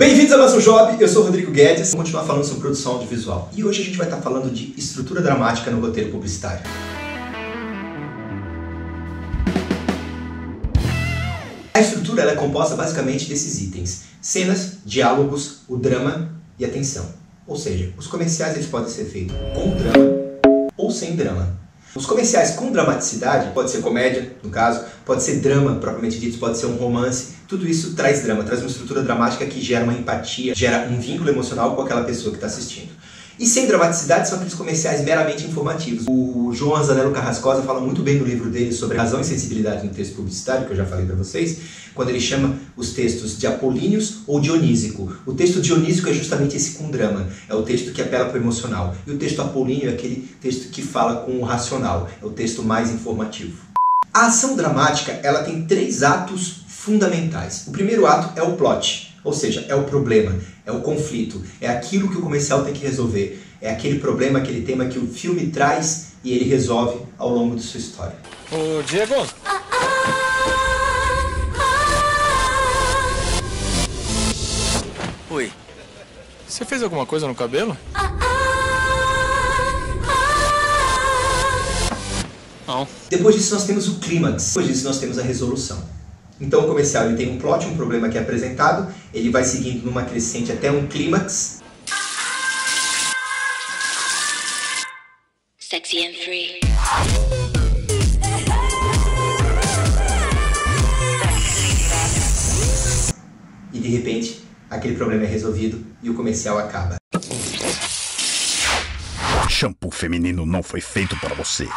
Bem-vindos a mais um Job, eu sou o Rodrigo Guedes. Vamos continuar falando sobre produção audiovisual. E hoje a gente vai estar falando de estrutura dramática no roteiro publicitário. A estrutura ela é composta basicamente desses itens: cenas, diálogos, o drama e a tensão. Ou seja, os comerciais eles podem ser feitos com drama ou sem drama. Os comerciais com dramaticidade, pode ser comédia, no caso, pode ser drama propriamente dito, pode ser um romance, tudo isso traz drama, traz uma estrutura dramática que gera uma empatia, gera um vínculo emocional com aquela pessoa que está assistindo. E sem dramaticidade são aqueles comerciais meramente informativos. O João Anzanello Carrascosa fala muito bem no livro dele sobre razão e sensibilidade no texto publicitário, que eu já falei para vocês, quando ele chama os textos de apolíneos ou dionísico. O texto dionísico é justamente esse com drama, é o texto que apela para o emocional. E o texto apolíneo é aquele texto que fala com o racional, é o texto mais informativo. A ação dramática ela tem 3 atos fundamentais. O primeiro ato é o plot. Ou seja, é o problema, é o conflito, é aquilo que o comercial tem que resolver, é aquele problema, aquele tema que o filme traz e ele resolve ao longo de sua história. Ô, Diego! Oi. Você fez alguma coisa no cabelo? Não. Depois disso nós temos o clímax, depois disso nós temos a resolução. Então o comercial ele tem um plot, um problema que é apresentado, ele vai seguindo numa crescente até um clímax. Sexy and free. E de repente, aquele problema é resolvido e o comercial acaba. Shampoo feminino não foi feito para você.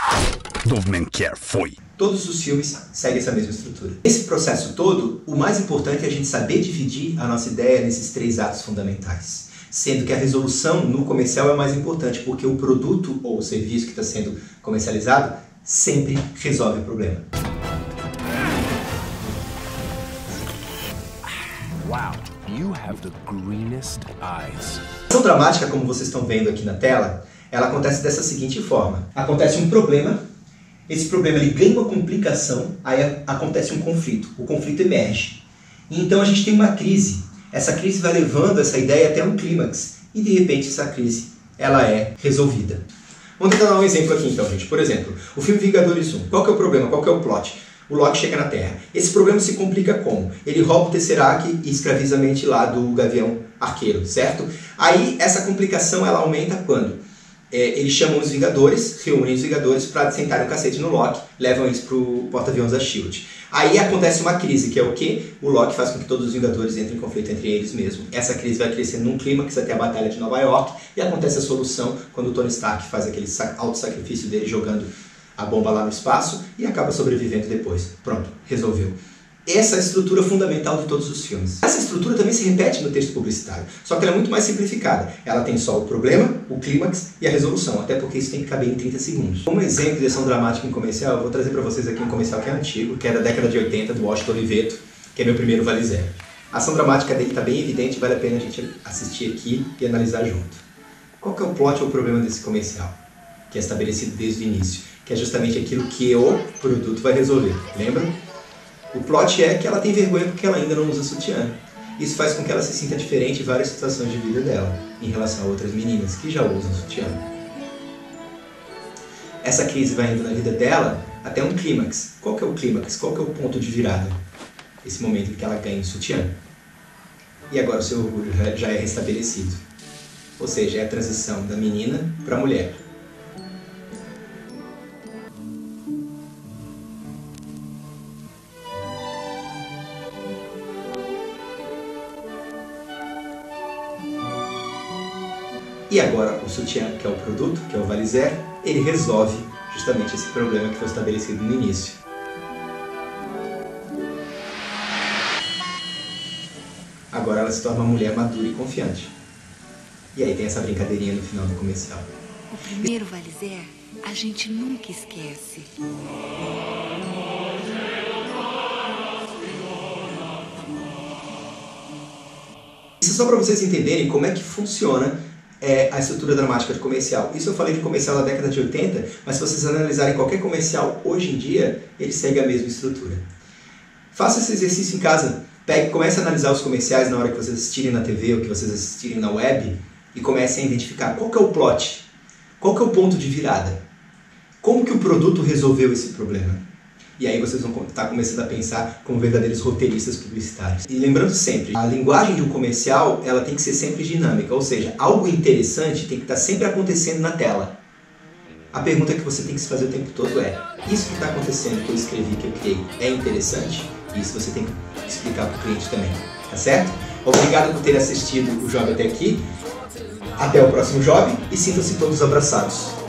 Dove Men Care foi. Todos os filmes seguem essa mesma estrutura. Nesse processo todo, o mais importante é a gente saber dividir a nossa ideia nesses 3 atos fundamentais. Sendo que a resolução no comercial é o mais importante, porque o produto ou o serviço que está sendo comercializado sempre resolve o problema. Wow, you have the greenest eyes. A ação dramática, como vocês estão vendo aqui na tela, ela acontece dessa seguinte forma. Acontece um problema, esse problema ele ganha uma complicação, aí acontece um conflito. O conflito emerge. E então a gente tem uma crise. Essa crise vai levando essa ideia até um clímax. E de repente essa crise ela é resolvida. Vamos tentar dar um exemplo aqui então, gente. Por exemplo, o filme Vingadores 1. Qual que é o problema? Qual que é o plot? O Loki chega na Terra. Esse problema se complica como? Ele rouba o Tesseract e escraviza a mente lá do Gavião Arqueiro, certo? Aí essa complicação ela aumenta quando? Eles chamam os Vingadores, reúnem os Vingadores para sentarem o cacete no Loki, levam eles para o porta-aviões da S.H.I.E.L.D. Aí acontece uma crise, que é o quê? O Loki faz com que todos os Vingadores entrem em conflito entre eles mesmos. Essa crise vai crescendo num clímax até a Batalha de Nova York, e acontece a solução quando o Tony Stark faz aquele auto-sacrifício dele jogando a bomba lá no espaço e acaba sobrevivendo depois. Pronto, resolveu. Essa é a estrutura fundamental de todos os filmes. Essa estrutura também se repete no texto publicitário, só que ela é muito mais simplificada. Ela tem só o problema, o clímax e a resolução, até porque isso tem que caber em 30 segundos. Como exemplo de ação dramática em comercial, eu vou trazer para vocês aqui um comercial que é antigo, que é da década de 80, do Washington Oliveto, que é meu primeiro Vale Zero. A ação dramática dele está bem evidente, vale a pena a gente assistir aqui e analisar junto. Qual que é o plot ou o problema desse comercial? Que é estabelecido desde o início, que é justamente aquilo que o produto vai resolver. Lembram? O plot é que ela tem vergonha porque ela ainda não usa sutiã. Isso faz com que ela se sinta diferente em várias situações de vida dela, em relação a outras meninas que já usam sutiã. Essa crise vai indo na vida dela até um clímax. Qual que é o clímax? Qual que é o ponto de virada? Esse momento em que ela ganha o sutiã. E agora o seu orgulho já é restabelecido. Ou seja, é a transição da menina para a mulher. E agora o sutiã, que é o produto, que é o Vale Zero, ele resolve justamente esse problema que foi estabelecido no início. Agora ela se torna uma mulher madura e confiante. E aí tem essa brincadeirinha no final do comercial. O primeiro Vale Zero a gente nunca esquece. Isso é só para vocês entenderem como é que funciona a estrutura dramática de comercial. Isso eu falei de comercial da década de 80, mas se vocês analisarem qualquer comercial hoje em dia, ele segue a mesma estrutura. Faça esse exercício em casa. Comece a analisar os comerciais na hora que vocês assistirem na TV ou que vocês assistirem na web e comecem a identificar qual que é o plot, qual que é o ponto de virada, como que o produto resolveu esse problema. E aí vocês vão estar começando a pensar como verdadeiros roteiristas publicitários. E lembrando sempre, a linguagem de um comercial ela tem que ser sempre dinâmica, ou seja, algo interessante tem que estar sempre acontecendo na tela. A pergunta que você tem que se fazer o tempo todo é: isso que está acontecendo, que eu escrevi, que eu criei, é interessante? Isso você tem que explicar para o cliente também, tá certo? Obrigado por ter assistido o Job até aqui. Até o próximo Job e sintam-se todos abraçados.